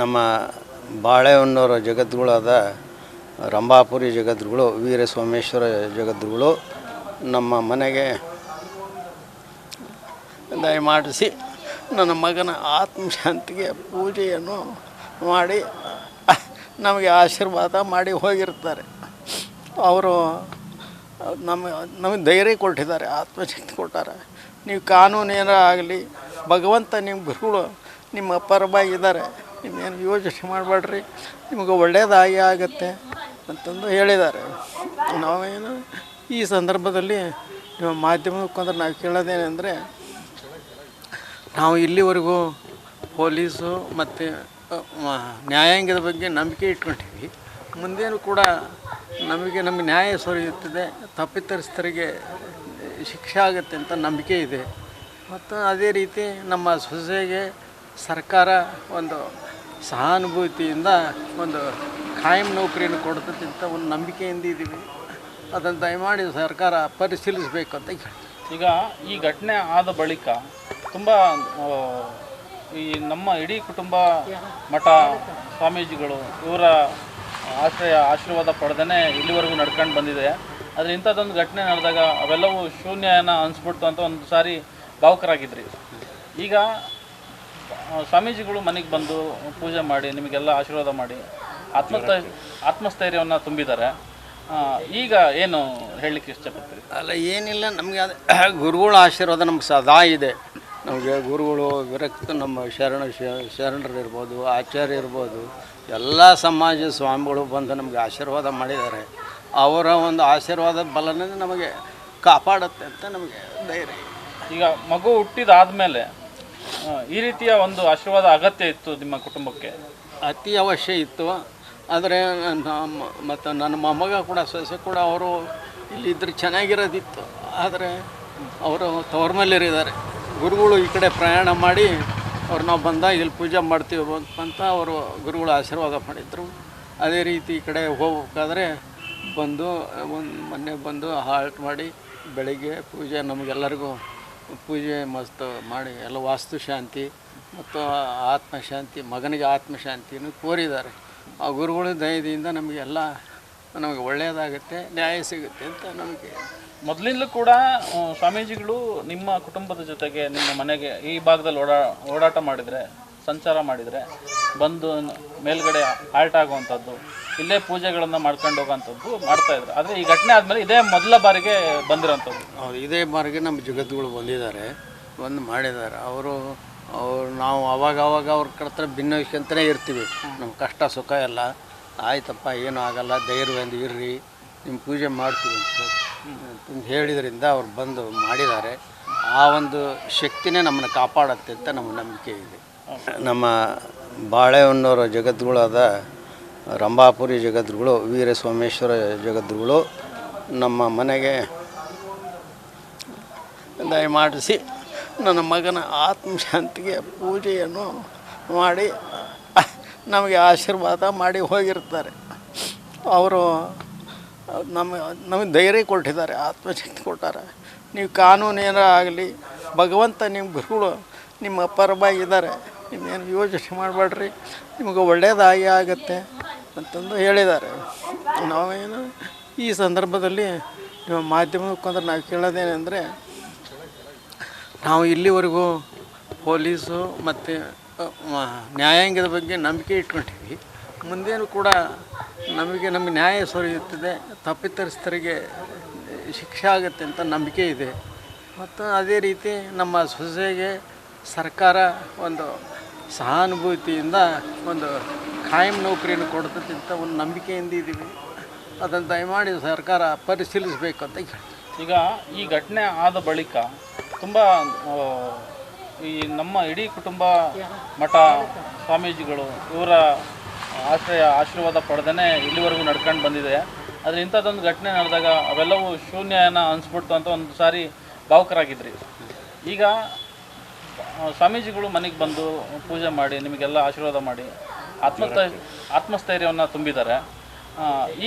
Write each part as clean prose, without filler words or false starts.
ನಮ್ಮ ಬಾಳೆಹೊನ್ನೂರ ಜಗದ್ಗುಳಾದ ರಂಭಾಪುರಿ ಜಗದ್ಗುಳು ವೀರಸೋಮೇಶ್ವರ ಜಗದ್ಗುಳು ನಮ್ಮ ಮನೆಗೆ ದಯಮಾಡಿಸಿ ನನ್ನ ಮಗನ ಆತ್ಮಶಾಂತಿಗೆ ಪೂಜೆಯನ್ನು ಮಾಡಿ ನಮಗೆ ಆಶೀರ್ವಾದ ಮಾಡಿ ಹೋಗಿರ್ತಾರೆ. ಅವರು ನಮಗೆ ಧೈರ್ಯ ಕೊಟ್ಟಿದ್ದಾರೆ, ಆತ್ಮಶಕ್ತಿ ಕೊಟ್ಟಾರೆ. ನೀವು ಕಾನೂನೇನ ಆಗಲಿ, ಭಗವಂತ ನಿಮ್ಮ ಗುರುಗಳು ನಿಮ್ಮ ಪರವಾಗಿದ್ದಾರೆ, ನೀವೇನು ಯೋಚನೆ ಮಾಡಬೇಡ್ರಿ, ನಿಮಗೆ ಒಳ್ಳೆಯದಾಗಿ ಆಗುತ್ತೆ ಅಂತಂದು ಹೇಳಿದ್ದಾರೆ. ನಾವೇನು ಈ ಸಂದರ್ಭದಲ್ಲಿ ನಿಮ್ಮ ಮಾಧ್ಯಮದ ಮುಖಾಂತರ ನಾವು ಕೇಳೋದೇನೆಂದರೆ, ನಾವು ಇಲ್ಲಿವರೆಗೂ ಪೊಲೀಸು ಮತ್ತು ನ್ಯಾಯಾಂಗದ ಬಗ್ಗೆ ನಂಬಿಕೆ ಇಟ್ಕೊಂಡಿವಿ. ಮುಂದೇನು ಕೂಡ ನಮಗೆ ನ್ಯಾಯ ದೊರೆಯುತ್ತದೆ, ತಪ್ಪಿತಸ್ಥರಿಗೆ ಶಿಕ್ಷೆ ಆಗುತ್ತೆ ಅಂತ ನಂಬಿಕೆ ಇದೆ. ಮತ್ತು ಅದೇ ರೀತಿ ನಮ್ಮ ಸೊಸೆಗೆ ಸರ್ಕಾರ ಒಂದು ಸಹಾನುಭೂತಿಯಿಂದ ಒಂದು ಖಾಯಂ ನೌಕರಿಯನ್ನು ಕೊಡ್ತದೆ ಅಂತ ಒಂದು ನಂಬಿಕೆಯಿಂದ ಇದ್ದೀವಿ. ಅದನ್ನು ದಯಮಾಡಿ ಸರ್ಕಾರ ಪರಿಶೀಲಿಸಬೇಕು ಅಂತ ಹೇಳ್ತೀವಿ. ಈಗ ಈ ಘಟನೆ ಆದ ಬಳಿಕ ತುಂಬ ಈ ನಮ್ಮ ಇಡೀ ಕುಟುಂಬ, ಮಠ, ಸ್ವಾಮೀಜಿಗಳು ಇವರ ಆಶೀರ್ವಾದ ಪಡೆದೇ ಇಲ್ಲಿವರೆಗೂ ನಡ್ಕೊಂಡು ಬಂದಿದೆ. ಆದರೆ ಇಂಥದ್ದೊಂದು ಘಟನೆ ನಡೆದಾಗ ಅವೆಲ್ಲವೂ ಶೂನ್ಯನ ಅನಿಸ್ಬಿಡ್ತು ಅಂತ ಒಂದು ಸಾರಿ ಭಾವುಕರಾಗಿದ್ರಿ. ಈಗ ಸ್ವಾಮೀಜಿಗಳು ಮನೆಗೆ ಬಂದು ಪೂಜೆ ಮಾಡಿ ನಿಮಗೆಲ್ಲ ಆಶೀರ್ವಾದ ಮಾಡಿ ಆತ್ಮಸ್ಥೈರ್ಯವನ್ನು ತುಂಬಿದ್ದಾರೆ. ಈಗ ಏನು ಹೇಳಲಿಕ್ಕೆ ಇಷ್ಟಪಡ್ತೀರಿ? ಅಲ್ಲ, ಏನಿಲ್ಲ, ನಮಗೆ ಗುರುಗಳ ಆಶೀರ್ವಾದ ನಮ್ಗೆ ಸದಾ ಇದೆ. ನಮಗೆ ಗುರುಗಳು ವಿರಕ್ತ ನಮ್ಮ ಶರಣರು ಇರ್ಬೋದು, ಆಚಾರ್ಯ ಇರ್ಬೋದು, ಎಲ್ಲ ಸಮಾಜ ಸ್ವಾಮಿಗಳು ಬಂದು ನಮಗೆ ಆಶೀರ್ವಾದ ಮಾಡಿದ್ದಾರೆ. ಅವರ ಒಂದು ಆಶೀರ್ವಾದದ ಬಲನೇ ನಮಗೆ ಕಾಪಾಡುತ್ತೆ ಅಂತ ನಮಗೆ ಧೈರ್ಯ. ಈಗ ಮಗು ಹುಟ್ಟಿದಾದಮೇಲೆ ಈ ರೀತಿಯ ಒಂದು ಆಶೀರ್ವಾದ ಅಗತ್ಯ ಇತ್ತು ನಿಮ್ಮ ಕುಟುಂಬಕ್ಕೆ? ಅತಿ ಅವಶ್ಯ ಇತ್ತು. ಆದರೆ ಮತ್ತು ನನ್ನ ಮೊಮ್ಮಗ ಕೂಡ, ಸೊಸೆ ಕೂಡ ಅವರು ಇಲ್ಲಿದ್ದರೆ ಚೆನ್ನಾಗಿರೋದಿತ್ತು. ಆದರೆ ಅವರು ತವ್ರ ಮೇಲಿದ್ದಾರೆ. ಗುರುಗಳು ಈ ಕಡೆ ಪ್ರಯಾಣ ಮಾಡಿ ಅವ್ರು ನಾವು ಬಂದಾಗ ಇಲ್ಲಿ ಪೂಜೆ ಮಾಡ್ತೀವಿ ಅಂತ ಅವರು ಗುರುಗಳು ಆಶೀರ್ವಾದ ಮಾಡಿದರು. ಅದೇ ರೀತಿ ಈ ಕಡೆ ಹೋಗ್ಬೇಕಾದ್ರೆ ಬಂದು ಮೊನ್ನೆ ಬಂದು ಹಾಲ್ಟ್ ಮಾಡಿ ಬೆಳಿಗ್ಗೆ ಪೂಜೆ ನಮಗೆಲ್ಲರಿಗೂ ಪೂಜೆ ಮಸ್ತ್ ಮಾಡಿ ಎಲ್ಲ ವಾಸ್ತುಶಾಂತಿ ಮತ್ತು ಆತ್ಮಶಾಂತಿ, ಮಗನಿಗೆ ಆತ್ಮಶಾಂತಿಯನ್ನು ಕೋರಿದ್ದಾರೆ. ಆ ಗುರುಗಳ ದಯದಿಂದ ನಮಗೆ ಒಳ್ಳೆಯದಾಗುತ್ತೆ, ನ್ಯಾಯ ಸಿಗುತ್ತೆ ಅಂತ ನಮಗೆ. ಮೊದಲಿಂದಲೂ ಕೂಡ ಸ್ವಾಮೀಜಿಗಳು ನಿಮ್ಮ ಕುಟುಂಬದ ಜೊತೆಗೆ ನಿಮ್ಮ ಮನೆಗೆ ಈ ಭಾಗದಲ್ಲಿ ಓಡಾಟ ಮಾಡಿದರೆ, ಸಂಚಾರ ಮಾಡಿದರೆ ಬಂದು ಮೇಲ್ಗಡೆ ಆಲ್ಟ್ ಆಗುವಂಥದ್ದು, ಇಲ್ಲೇ ಪೂಜೆಗಳನ್ನು ಮಾಡ್ಕೊಂಡು ಹೋಗೋವಂಥದ್ದು ಮಾಡ್ತಾಯಿದ್ರು. ಆದರೆ ಈ ಘಟನೆ ಆದಮೇಲೆ ಇದೇ ಮೊದಲ ಬಾರಿಗೆ ಬಂದಿರೋಂಥದ್ದು. ಹೌದು, ಇದೇ ಬಾರಿಗೆ ನಮ್ಮ ಜಗದ್ಗುಳು ಬಂದಿದ್ದಾರೆ, ಬಂದು ಮಾಡಿದ್ದಾರೆ. ಅವರು ನಾವು ಅವಾಗ ಅವ್ರ ಹತ್ರ ಭಿನ್ನವಿಸ್ಕೊಂತಲೇ ಇರ್ತೀವಿ. ನಮ್ಮ ಕಷ್ಟ ಸುಖ ಎಲ್ಲ ಆಯ್ತಪ್ಪ, ಏನೂ ಆಗಲ್ಲ, ಧೈರ್ಯದಿಂದ ಇರ್ರಿ, ನಿಮ್ಮ ಪೂಜೆ ಮಾಡ್ತೀವಿ ಅಂತ ಹೇಳಿದ್ರಿಂದ ಅವ್ರು ಬಂದು ಮಾಡಿದ್ದಾರೆ. ಆ ಒಂದು ಶಕ್ತಿನೇ ನಮ್ಮನ್ನು ಕಾಪಾಡುತ್ತೆ ಅಂತ ನಮ್ಮ ನಂಬಿಕೆ ಇದೆ. ನಮ್ಮ ಬಾಳೆಹೊನ್ನೂರ ಜಗದ್ಗುಳಾದ ರಂಭಾಪುರಿ ಜಗದ್ಗುಳು ವೀರಸೋಮೇಶ್ವರ ಜಗದ್ಗುಳು ನಮ್ಮ ಮನೆಗೆ ದಯಮಾಡಿಸಿ ನನ್ನ ಮಗನ ಆತ್ಮಶಾಂತಿಗೆ ಪೂಜೆಯನ್ನು ಮಾಡಿ ನಮಗೆ ಆಶೀರ್ವಾದ ಮಾಡಿ ಹೋಗಿರ್ತಾರೆ. ಅವರು ನಮಗೆ ಧೈರ್ಯ ಕೊಟ್ಟಿದ್ದಾರೆ, ಆತ್ಮಶಕ್ತಿ ಕೊಟ್ಟಾರೆ. ನೀವು ಕಾನೂನೇನ ಆಗಲಿ, ಭಗವಂತ ನಿಮ್ಮ ಗುರುಗಳು ನಿಮ್ಮ ಪರವಾಗಿದ್ದಾರೆ, ನೀವೇನು ಯೋಚನೆ ಮಾಡಬೇಡ್ರಿ, ನಿಮಗೆ ಒಳ್ಳೆಯದಾಗಿ ಆಗುತ್ತೆ ಅಂತಂದು ಹೇಳಿದ್ದಾರೆ. ನಾವೇನು ಈ ಸಂದರ್ಭದಲ್ಲಿ ನಿಮ್ಮ ಮಾಧ್ಯಮದ ಮುಖಾಂತರ ನಾವು ಕೇಳೋದೇನೆಂದರೆ, ನಾವು ಇಲ್ಲಿವರೆಗೂ ಪೊಲೀಸು ಮತ್ತು ನ್ಯಾಯಾಂಗದ ಬಗ್ಗೆ ನಂಬಿಕೆ ಇಟ್ಕೊಂಡಿವಿ. ಮುಂದೇನು ಕೂಡ ನಮಗೆ ನ್ಯಾಯ ದೊರೆಯುತ್ತದೆ, ತಪ್ಪಿತಸ್ಥರಿಗೆ ಶಿಕ್ಷೆ ಆಗುತ್ತೆ ಅಂತ ನಂಬಿಕೆ ಇದೆ. ಮತ್ತು ಅದೇ ರೀತಿ ನಮ್ಮ ಸೊಸೆಗೆ ಸರ್ಕಾರ ಒಂದು ಸಹಾನುಭೂತಿಯಿಂದ ಒಂದು ಖಾಯಂ ನೌಕರಿಯನ್ನು ಕೊಡ್ತದೆ ಅಂತ ಒಂದು ನಂಬಿಕೆಯಿಂದ ಇದ್ದೀವಿ. ಅದನ್ನು ದಯಮಾಡಿ ಸರ್ಕಾರ ಪರಿಶೀಲಿಸಬೇಕು ಅಂತ ಹೇಳ್ತೀವಿ. ಈಗ ಈ ಘಟನೆ ಆದ ಬಳಿಕ ತುಂಬ ಈ ನಮ್ಮ ಇಡೀ ಕುಟುಂಬ, ಮಠ, ಸ್ವಾಮೀಜಿಗಳು ಇವರ ಆಶೀರ್ವಾದ ಪಡೆದೇ ಇಲ್ಲಿವರೆಗೂ ನಡ್ಕೊಂಡು ಬಂದಿದೆ. ಆದರೆ ಇಂಥದ್ದೊಂದು ಘಟನೆ ನಡೆದಾಗ ಅವೆಲ್ಲವೂ ಶೂನ್ಯನ ಅನಿಸ್ಬಿಡ್ತು ಅಂತ ಒಂದು ಸಾರಿ ಭಾವುಕರಾಗಿದ್ರಿ. ಈಗ ಸ್ವಾಮೀಜಿಗಳು ಮನೆಗೆ ಬಂದು ಪೂಜೆ ಮಾಡಿ ನಿಮಗೆಲ್ಲ ಆಶೀರ್ವಾದ ಮಾಡಿ ಆತ್ಮಸ್ಥೈರ್ಯವನ್ನು ತುಂಬಿದ್ದಾರೆ.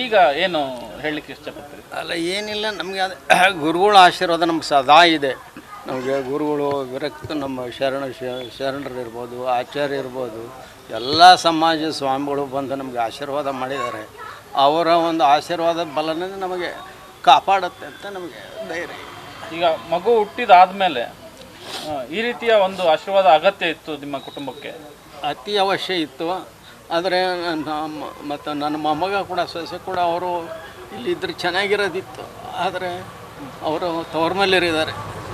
ಈಗ ಏನು ಹೇಳಲಿಕ್ಕೆ ಇಷ್ಟಪಡ್ತೀರಿ? ಅಲ್ಲ, ಏನಿಲ್ಲ, ನಮಗೆ ಗುರುಗಳ ಆಶೀರ್ವಾದ ನಮ್ಗೆ ಸದಾ ಇದೆ. ನಮಗೆ ಗುರುಗಳು ವಿರಕ್ತ ನಮ್ಮ ಶರಣರಿರ್ಬೋದು, ಆಚಾರ್ಯ ಇರ್ಬೋದು, ಎಲ್ಲ ಸಮಾಜ ಸ್ವಾಮಿಗಳು ಬಂದು ನಮಗೆ ಆಶೀರ್ವಾದ ಮಾಡಿದ್ದಾರೆ. ಅವರ ಒಂದು ಆಶೀರ್ವಾದದ ಬಲನೇ ನಮಗೆ ಕಾಪಾಡುತ್ತೆ ಅಂತ ನಮಗೆ ಧೈರ್ಯ. ಈಗ ಮಗು ಹುಟ್ಟಿದಾದ್ಮೇಲೆ ಈ ರೀತಿಯ ಒಂದು ಆಶೀರ್ವಾದ ಅಗತ್ಯ ಇತ್ತು ನಿಮ್ಮ ಕುಟುಂಬಕ್ಕೆ? ಅತಿ ಅವಶ್ಯ ಇತ್ತು. ಆದರೆ ಮತ್ತು ನನ್ನ ಮೊಮ್ಮಗ ಕೂಡ ಸೊಸೆ ಕೂಡ ಅವರು ಇಲ್ಲಿದ್ದರೆ ಚೆನ್ನಾಗಿರೋದಿತ್ತು. ಆದರೆ ಅವರು ತವ್ರ ಮೇಲಿರಿದ್ದಾರೆ.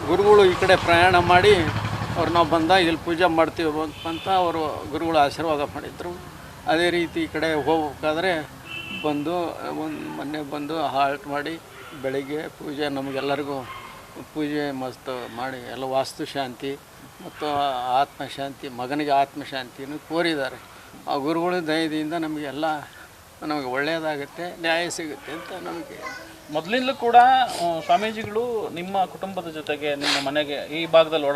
ಗುರುಗಳು ಈ ಕಡೆ ಪ್ರಯಾಣ ಮಾಡಿ ಅವ್ರು ನಾವು ಬಂದಾಗ ಇಲ್ಲಿ ಪೂಜೆ ಮಾಡ್ತೀವಿ ಅಂತ ಅವರು ಗುರುಗಳು ಆಶೀರ್ವಾದ ಮಾಡಿದರು. ಅದೇ ರೀತಿ ಈ ಕಡೆ ಹೋಗ್ಬೇಕಾದ್ರೆ ಬಂದು ಮೊನ್ನೆ ಬಂದು ಹಾಲ್ಟ್ ಮಾಡಿ ಬೆಳಿಗ್ಗೆ ಪೂಜೆ ನಮಗೆಲ್ಲರಿಗೂ ಪೂಜೆ ಮಸ್ತ್ ಮಾಡಿ ಎಲ್ಲ ವಾಸ್ತುಶಾಂತಿ ಮತ್ತು ಆತ್ಮಶಾಂತಿ, ಮಗನಿಗೆ ಆತ್ಮಶಾಂತಿಯನ್ನು ಕೋರಿದ್ದಾರೆ. ಆ ಗುರುಗಳ ದಯದಿಂದ ನಮಗೆಲ್ಲ ನಮಗೆ ಒಳ್ಳೆಯದಾಗುತ್ತೆ, ನ್ಯಾಯ ಸಿಗುತ್ತೆ ಅಂತ ನಮಗೆ. ಮೊದಲಿಂದಲೂ ಕೂಡ ಸ್ವಾಮೀಜಿಗಳು ನಿಮ್ಮ ಕುಟುಂಬದ ಜೊತೆಗೆ ನಿಮ್ಮ ಮನೆಗೆ ಈ ಭಾಗದಲ್ಲಿ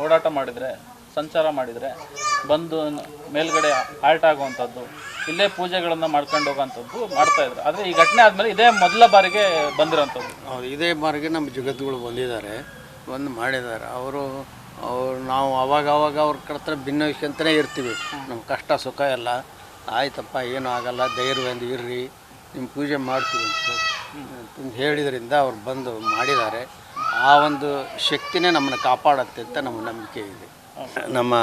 ಓಡಾಟ ಮಾಡಿದರೆ, ಸಂಚಾರ ಮಾಡಿದರೆ ಬಂದು ಮೇಲ್ಗಡೆ ಆಲ್ಟ್ ಆಗುವಂಥದ್ದು, ಇಲ್ಲೇ ಪೂಜೆಗಳನ್ನು ಮಾಡ್ಕೊಂಡು ಹೋಗೋವಂಥದ್ದು ಮಾಡ್ತಾಯಿದ್ರು. ಆದರೆ ಈ ಘಟನೆ ಆದಮೇಲೆ ಇದೇ ಮೊದಲ ಬಾರಿಗೆ ಬಂದಿರೋಂಥದ್ದು. ಹೌದು, ಇದೇ ಬಾರಿಗೆ ನಮ್ಮ ಜಗದ್ಗುರು ಬಂದಿದ್ದಾರೆ, ಬಂದು ಮಾಡಿದ್ದಾರೆ. ಅವರು ನಾವು ಅವಾಗ ಅವ್ರ ಹತ್ರ ಭಿನ್ನವಿಸ್ಕೊಂತಲೇ ಇರ್ತೀವಿ. ನಮ್ಮ ಕಷ್ಟ ಸುಖ ಎಲ್ಲ ಆಯ್ತಪ್ಪ, ಏನೂ ಆಗಲ್ಲ, ಧೈರ್ಯದಿಂದ ಇರ್ರಿ, ನಿಮ್ಮ ಪೂಜೆ ಮಾಡ್ತೀವಿ ಅಂತ ಹೇಳಿದ್ರಿಂದ ಅವ್ರು ಬಂದು ಮಾಡಿದ್ದಾರೆ. ಆ ಒಂದು ಶಕ್ತಿನೇ ನಮ್ಮನ್ನು ಕಾಪಾಡುತ್ತೆ ಅಂತ ನಮ್ಮ ನಂಬಿಕೆ ಇದೆ. ನಮ್ಮ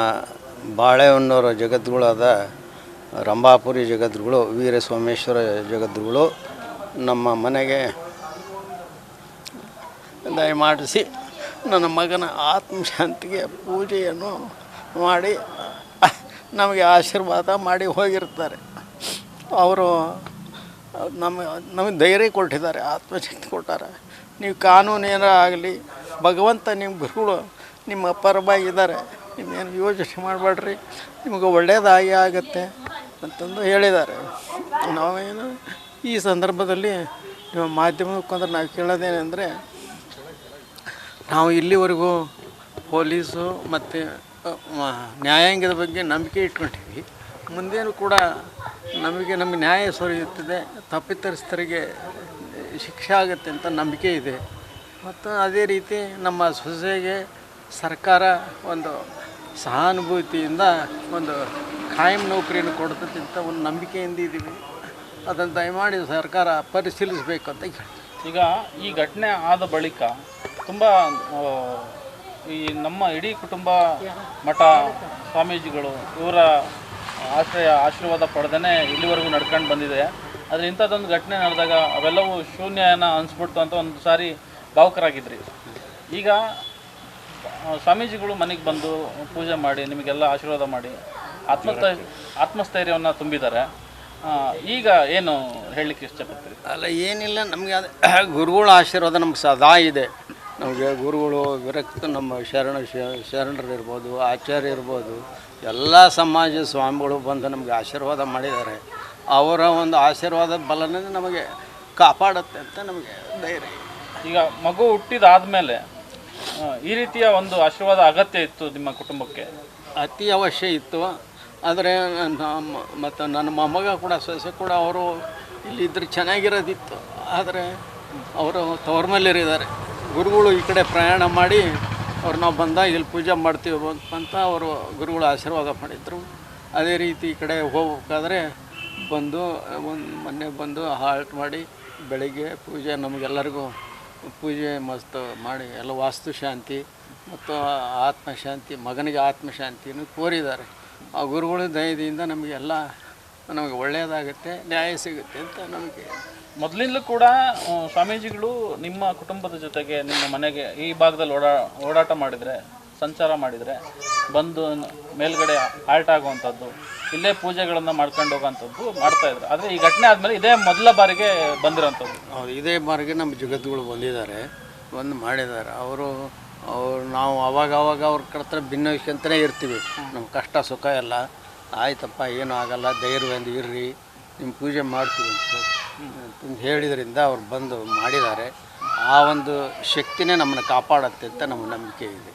ಬಾಳೆಹೊನ್ನೂರು ಜಗದ್ಗುಳಾದ ರಂಭಾಪುರಿ ಜಗದ್ಗುರು, ವೀರಸೋಮೇಶ್ವರ ಜಗದ್ಗುರು ನಮ್ಮ ಮನೆಗೆ ದಯಮಾಡಿಸಿ ನನ್ನ ಮಗನ ಆತ್ಮಶಾಂತಿಗೆ ಪೂಜೆಯನ್ನು ಮಾಡಿ ನಮಗೆ ಆಶೀರ್ವಾದ ಮಾಡಿ ಹೋಗಿರ್ತಾರೆ. ಅವರು ನಮಗೆ ಧೈರ್ಯ ಕೊಟ್ಟಿದ್ದಾರೆ, ಆತ್ಮಶಕ್ತಿ ಕೊಟ್ಟಾರೆ. ನೀವು ಕಾನೂನೇನ ಆಗಲಿ, ಭಗವಂತ ನಿಮ್ಮ ಗುರುಗಳು ನಿಮ್ಮ ಪರವಾಗಿದ್ದಾರೆ, ನೀವೇನು ಯೋಚನೆ ಮಾಡಬೇಡ್ರಿ, ನಿಮಗೆ ಒಳ್ಳೆಯದಾಗಿ ಆಗುತ್ತೆ ಅಂತಂದು ಹೇಳಿದ್ದಾರೆ. ನಾವೇನು ಈ ಸಂದರ್ಭದಲ್ಲಿ ನಿಮ್ಮ ಮಾಧ್ಯಮ ಮುಖಾಂತರ ನಾವು ಕೇಳೋದೇನೆಂದರೆ, ನಾವು ಇಲ್ಲಿವರೆಗೂ ಪೊಲೀಸು ಮತ್ತು ನ್ಯಾಯಾಂಗದ ಬಗ್ಗೆ ನಂಬಿಕೆ ಇಟ್ಕೊಂಡಿದ್ವಿ. ಮುಂದೇನು ಕೂಡ ನಮಗೆ ನ್ಯಾಯ ದೊರೆಯುತ್ತದೆ, ತಪ್ಪಿತಸ್ಥರಿಗೆ ಶಿಕ್ಷೆ ಆಗುತ್ತೆ ಅಂತ ನಂಬಿಕೆ ಇದೆ. ಮತ್ತು ಅದೇ ರೀತಿ ನಮ್ಮ ಸೊಸೆಗೆ ಸರ್ಕಾರ ಒಂದು ಸಹಾನುಭೂತಿಯಿಂದ ಒಂದು ಖಾಯಂ ನೌಕರಿಯನ್ನು ಕೊಡ್ತದೆ ಅಂತ ಒಂದು ನಂಬಿಕೆಯಿಂದ ಇದ್ದೀವಿ. ಅದನ್ನು ದಯಮಾಡಿ ಸರ್ಕಾರ ಪರಿಶೀಲಿಸಬೇಕು ಅಂತ ಹೇಳ್ತೀವಿ. ಈಗ ಈ ಘಟನೆ ಆದ ಬಳಿಕ ತುಂಬ ಈ ನಮ್ಮ ಇಡೀ ಕುಟುಂಬ, ಮಠ, ಸ್ವಾಮೀಜಿಗಳು ಇವರ ಆಶೀರ್ವಾದ ಪಡೆದೇ ಇಲ್ಲಿವರೆಗೂ ನಡ್ಕೊಂಡು ಬಂದಿದೆ. ಆದರೆ ಇಂಥದ್ದೊಂದು ಘಟನೆ ನಡೆದಾಗ ಅವೆಲ್ಲವೂ ಶೂನ್ಯನ ಅನಿಸ್ಬಿಡ್ತು ಅಂತ ಒಂದು ಸಾರಿ ಭಾವುಕರಾಗಿದ್ರಿ. ಈಗ ಸ್ವಾಮೀಜಿಗಳು ಮನೆಗೆ ಬಂದು ಪೂಜೆ ಮಾಡಿ ನಿಮಗೆಲ್ಲ ಆಶೀರ್ವಾದ ಮಾಡಿ ಆತ್ಮಸ್ಥೈರ್ಯವನ್ನು ತುಂಬಿದ್ದಾರೆ. ಈಗ ಏನು ಹೇಳಲಿಕ್ಕೆ ಇಷ್ಟಪಡ್ತೀರಿ? ಅಲ್ಲ, ಏನಿಲ್ಲ, ನಮಗೆ ಗುರುಗಳ ಆಶೀರ್ವಾದ ನಮ್ಗೆ ಸದಾ ಇದೆ. ನಮಗೆ ಗುರುಗಳು ವಿರಕ್ತ ನಮ್ಮ ಶರಣರಿರ್ಬೋದು, ಆಚಾರ್ಯ ಇರ್ಬೋದು, ಎಲ್ಲ ಸಮಾಜ ಸ್ವಾಮಿಗಳು ಬಂದು ನಮಗೆ ಆಶೀರ್ವಾದ ಮಾಡಿದ್ದಾರೆ. ಅವರ ಒಂದು ಆಶೀರ್ವಾದದ ಬಲನೇ ನಮಗೆ ಕಾಪಾಡುತ್ತೆ ಅಂತ ನಮಗೆ ಧೈರ್ಯ. ಈಗ ಮಗು ಹುಟ್ಟಿದಾದ್ಮೇಲೆ ಈ ರೀತಿಯ ಒಂದು ಆಶೀರ್ವಾದ ಅಗತ್ಯ ಇತ್ತು ನಿಮ್ಮ ಕುಟುಂಬಕ್ಕೆ? ಅತಿ ಅವಶ್ಯ ಇತ್ತು. ಆದರೆ ಮತ್ತು ನನ್ನ ಮೊಮ್ಮಗ ಕೂಡ ಸೊಸೆ ಕೂಡ ಅವರು ಇಲ್ಲಿದ್ದರೆ ಚೆನ್ನಾಗಿರೋದಿತ್ತು. ಆದರೆ ಅವರು ತವ್ರ ಮೇಲಿರಿದ್ದಾರೆ. ಗುರುಗಳು ಈ ಕಡೆ ಪ್ರಯಾಣ ಮಾಡಿ ಅವ್ರು ನಾವು ಬಂದಾಗ ಇಲ್ಲಿ ಪೂಜೆ ಮಾಡ್ತೀವಿ ಅಂತ ಅವರು ಗುರುಗಳು ಆಶೀರ್ವಾದ ಮಾಡಿದರು. ಅದೇ ರೀತಿ ಈ ಕಡೆ ಹೋಗ್ಬೇಕಾದ್ರೆ ಬಂದು ಮೊನ್ನೆ ಬಂದು ಹಾಲ್ಟ್ ಮಾಡಿ ಬೆಳಿಗ್ಗೆ ಪೂಜೆ ನಮಗೆಲ್ಲರಿಗೂ ಪೂಜೆ ಮಸ್ತ್ ಮಾಡಿ ಎಲ್ಲ ವಾಸ್ತುಶಾಂತಿ ಮತ್ತು ಆತ್ಮಶಾಂತಿ, ಮಗನಿಗೆ ಆತ್ಮಶಾಂತಿಯನ್ನು ಕೋರಿದ್ದಾರೆ. ಆ ಗುರುಗಳ ದಯದಿಂದ ನಮಗೆಲ್ಲ ನಮಗೆ ಒಳ್ಳೆಯದಾಗುತ್ತೆ, ನ್ಯಾಯ ಸಿಗುತ್ತೆ ಅಂತ ನಮಗೆ. ಮೊದಲಿಂದಲೂ ಕೂಡ ಸ್ವಾಮೀಜಿಗಳು ನಿಮ್ಮ ಕುಟುಂಬದ ಜೊತೆಗೆ ನಿಮ್ಮ ಮನೆಗೆ ಈ ಭಾಗದಲ್ಲಿ ಓಡಾಟ ಮಾಡಿದರೆ, ಸಂಚಾರ ಮಾಡಿದರೆ ಬಂದು ಮೇಲ್ಗಡೆ ಆಲ್ಟ್ ಆಗುವಂಥದ್ದು, ಇಲ್ಲೇ ಪೂಜೆಗಳನ್ನು ಮಾಡ್ಕೊಂಡು ಹೋಗೋವಂಥದ್ದು ಮಾಡ್ತಾಯಿದ್ರು. ಆದರೆ ಈ ಘಟನೆ ಆದಮೇಲೆ ಇದೇ ಮೊದಲ ಬಾರಿಗೆ ಬಂದಿರೋಂಥದ್ದು. ಹೌದು, ಇದೇ ಬಾರಿಗೆ ನಮ್ಮ ಜಗದ್ಗುರು ಬಂದಿದ್ದಾರೆ, ಬಂದು ಮಾಡಿದ್ದಾರೆ. ಅವರು ನಾವು ಅವಾಗ ಅವ್ರ ಹತ್ರ ಭಿನ್ನವಿಸ್ಕೊಂತಲೇ ಇರ್ತೀವಿ. ನಮ್ಮ ಕಷ್ಟ ಸುಖ ಎಲ್ಲ ಆಯ್ತಪ್ಪ, ಏನೂ ಆಗಲ್ಲ, ಧೈರ್ಯದಿಂದ ಇರ್ರಿ, ನಿಮ್ಮ ಪೂಜೆ ಮಾಡ್ತೀವಿ ಅಂತ ಹೇಳಿದ್ರಿಂದ ಅವ್ರು ಬಂದು ಮಾಡಿದ್ದಾರೆ. ಆ ಒಂದು ಶಕ್ತಿನೇ ನಮ್ಮನ್ನು ಕಾಪಾಡುತ್ತೆ ಅಂತ ನಮ್ಮ ನಂಬಿಕೆ ಇದೆ.